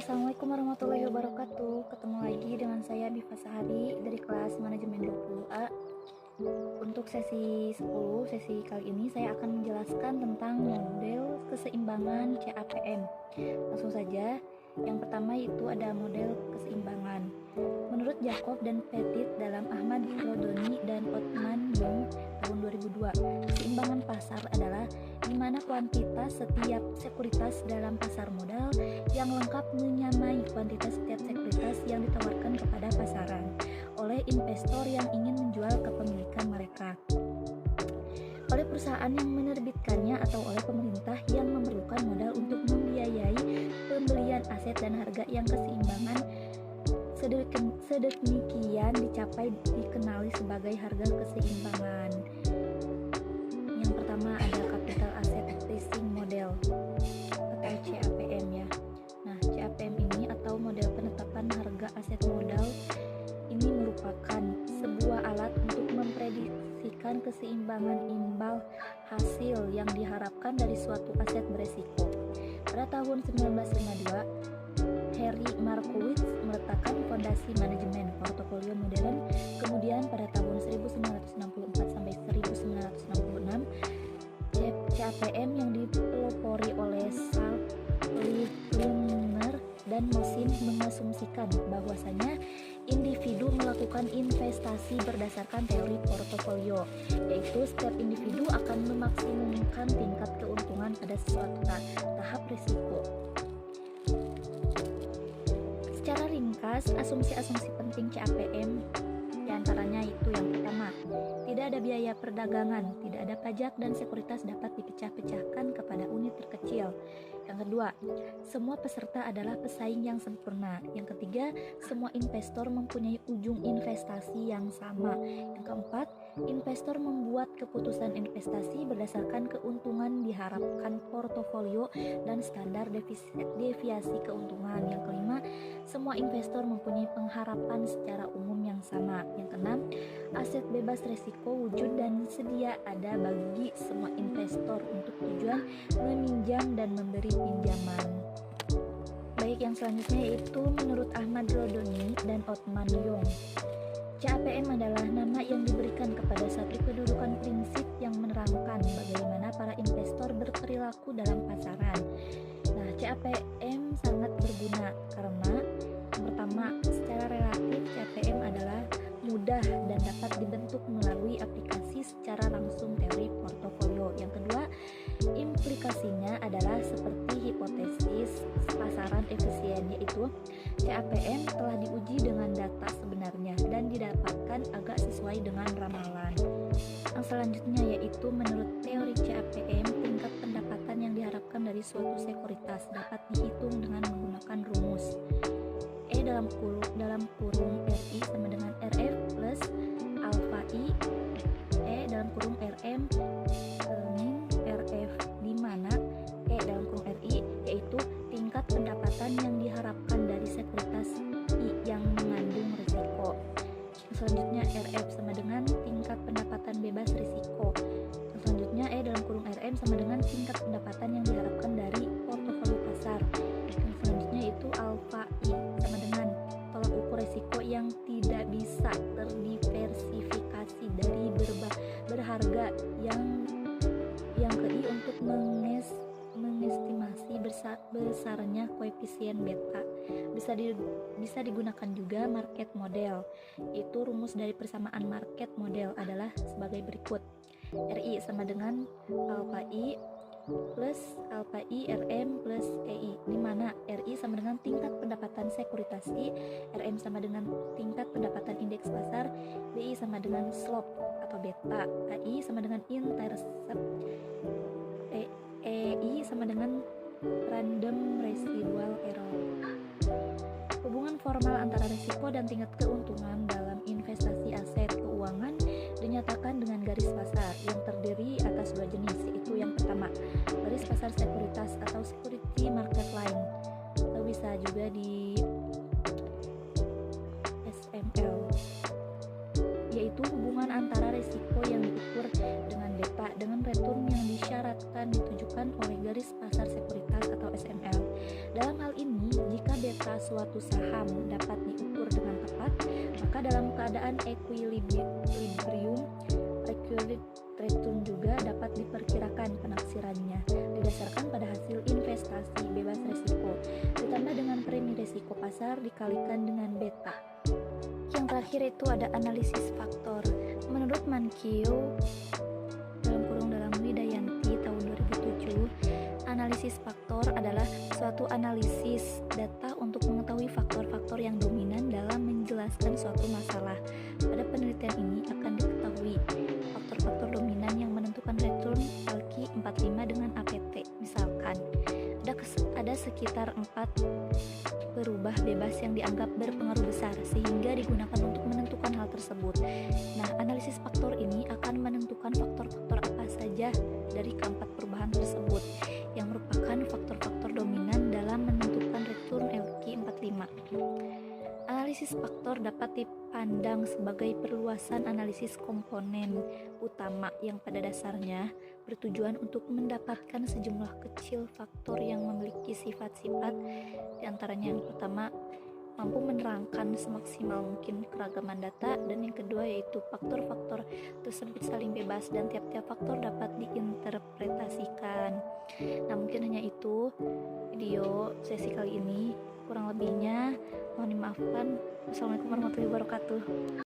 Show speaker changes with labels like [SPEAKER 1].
[SPEAKER 1] Assalamualaikum warahmatullahi wabarakatuh. Ketemu lagi dengan saya Biva Sahari dari kelas manajemen 20A. Untuk sesi 10, sesi kali ini saya akan menjelaskan tentang model keseimbangan CAPM. Langsung saja, yang pertama itu ada model keseimbangan. Menurut Jacob dan Petit dalam Ahmad Rodoni dan Othman Young tahun 2002, keseimbangan pasar adalah di mana kuantitas setiap sekuritas dalam pasar modal yang lengkap menyamai kuantitas setiap sekuritas yang ditawarkan kepada pasaran oleh investor yang ingin menjual kepemilikan mereka, oleh perusahaan yang menerbitkannya atau oleh pemerintah yang memerlukan modal untuk membiayai pembelian aset dan harga yang keseimbangan sedemikian dicapai dikenali sebagai harga keseimbangan. Yang pertama ada capital asset pricing model atau CAPM ya. Nah, CAPM ini atau model penetapan harga aset modal ini merupakan sebuah alat untuk memprediksikan keseimbangan imbal hasil yang diharapkan dari suatu aset beresiko. Pada tahun 1952, Harry Markowitz meletakkan fondasi manajemen portofolio modern. Kemudian pada tahun 1964 sampai 1966, CAPM yang dipelopori oleh Sal Liebner dan Mosin mengasumsikan bahwasanya individu melakukan investasi berdasarkan teori portofolio, yaitu setiap individu akan memaksimumkan tingkat keuntungan pada suatu tahap risiko. Secara ringkas, asumsi-asumsi penting CAPM diantaranya itu yang pertama, tidak ada biaya perdagangan, tidak ada pajak dan sekuritas dapat dipecah-pecahkan kepada unit terkecil. Yang kedua, semua peserta adalah pesaing yang sempurna. Yang ketiga, semua investor mempunyai ujung investasi yang sama. Yang keempat, investor membuat keputusan investasi berdasarkan keuntungan diharapkan portofolio dan standar deviasi keuntungan. Yang kelima, semua investor mempunyai pengharapan secara umum yang sama. Yang keenam, aset bebas risiko wujud dan sedia ada bagi semua investor untuk tujuan meminjam dan memberi pinjaman. Baik, yang selanjutnya yaitu menurut Ahmad Rodoni dan Othman Young, CAPM adalah nama yang diberikan kepada satu kedudukan prinsip yang menerangkan bagaimana para investor berperilaku dalam pasaran. Nah, CAPM sangat berguna karena yang pertama, secara relatif CAPM adalah mudah dan dapat dibentuk melalui aplikasi secara langsung teori portofolio. Yang kedua, implikasinya adalah seperti hipotesis pasaran efisien, yaitu CAPM telah diuji dengan data sebenarnya dan didapatkan agak sesuai dengan ramalan. Yang selanjutnya yaitu menurut teori CAPM, tingkat pendapatan yang diharapkan dari suatu sekuritas dapat dihitung dengan menggunakan rumus E dalam kurung RI sama dengan RF plus alfa I E dalam kurung RM min RF, di mana E dalam kurung RI yaitu tingkat pendapatan yang diharapkan dari sekuritas I yang mengandung risiko. Selanjutnya RF sama dengan tingkat pendapatan bebas risiko. Selanjutnya E dalam kurung RM sama dengan tingkat pendapatan yang diharapkan dari portofolio pasar. Yang selanjutnya itu alfa I sama dengan tolak ukur risiko yang tidak bisa terdiversifikasi dari berharga yang ke I untuk mengestimasi besarnya koefisien beta. Bisa digunakan juga market model. Itu rumus dari persamaan market model adalah sebagai berikut. RI sama dengan alfa I plus alfa I RM plus EI, di mana RI sama dengan tingkat pendapatan sekuritas I, RM sama dengan tingkat pendapatan indeks pasar, BI sama dengan slope atau beta, AI sama dengan intercept, EI sama dengan random residual error. Hubungan formal antara risiko dan tingkat keuntungan dalam investasi aset keuangan dinyatakan dengan garis pasar yang terdiri atas dua jenis, yaitu yang pertama, garis pasar sekuritas atau security market line, atau bisa juga di SML, yaitu hubungan antara risiko yang diukur dengan beta dengan return yang disyaratkan ditujukan oleh garis pasar sekuritas atau SML. Dalam hal ini, Jika beta suatu saham dapat diukur dengan tepat, maka dalam keadaan equilibrium, return juga dapat diperkirakan penaksirannya didasarkan pada hasil investasi bebas resiko ditambah dengan premi resiko pasar dikalikan dengan beta. Yang terakhir itu ada analisis faktor. Menurut Mankio dalam Widayanti tahun 2007, analisis faktor adalah suatu analisis data untuk mengetahui faktor-faktor yang dominan dalam menjelaskan suatu masalah. Pada penelitian ini akan diketahui faktor-faktor dominan yang menentukan return LQ45 dengan APT. Misalkan, ada sekitar 4 berubah bebas yang dianggap berpengaruh besar sehingga digunakan untuk menentukan hal tersebut. Nah, analisis faktor ini akan menentukan faktor-faktor apa saja dari keempat perubahan tersebut yang merupakan faktor-faktor dominan dalam menentukan return LQ45. Analisis faktor dapat dipandang sebagai perluasan analisis komponen utama yang pada dasarnya bertujuan untuk mendapatkan sejumlah kecil faktor yang memiliki sifat-sifat, diantaranya yang pertama mampu menerangkan semaksimal mungkin keragaman data, dan yang kedua yaitu faktor-faktor tersebut saling bebas dan tiap-tiap faktor dapat diinterpretasikan. Nah, mungkin hanya itu video sesi kali ini, kurang lebihnya mohon dimaafkan. Wassalamualaikum warahmatullahi wabarakatuh.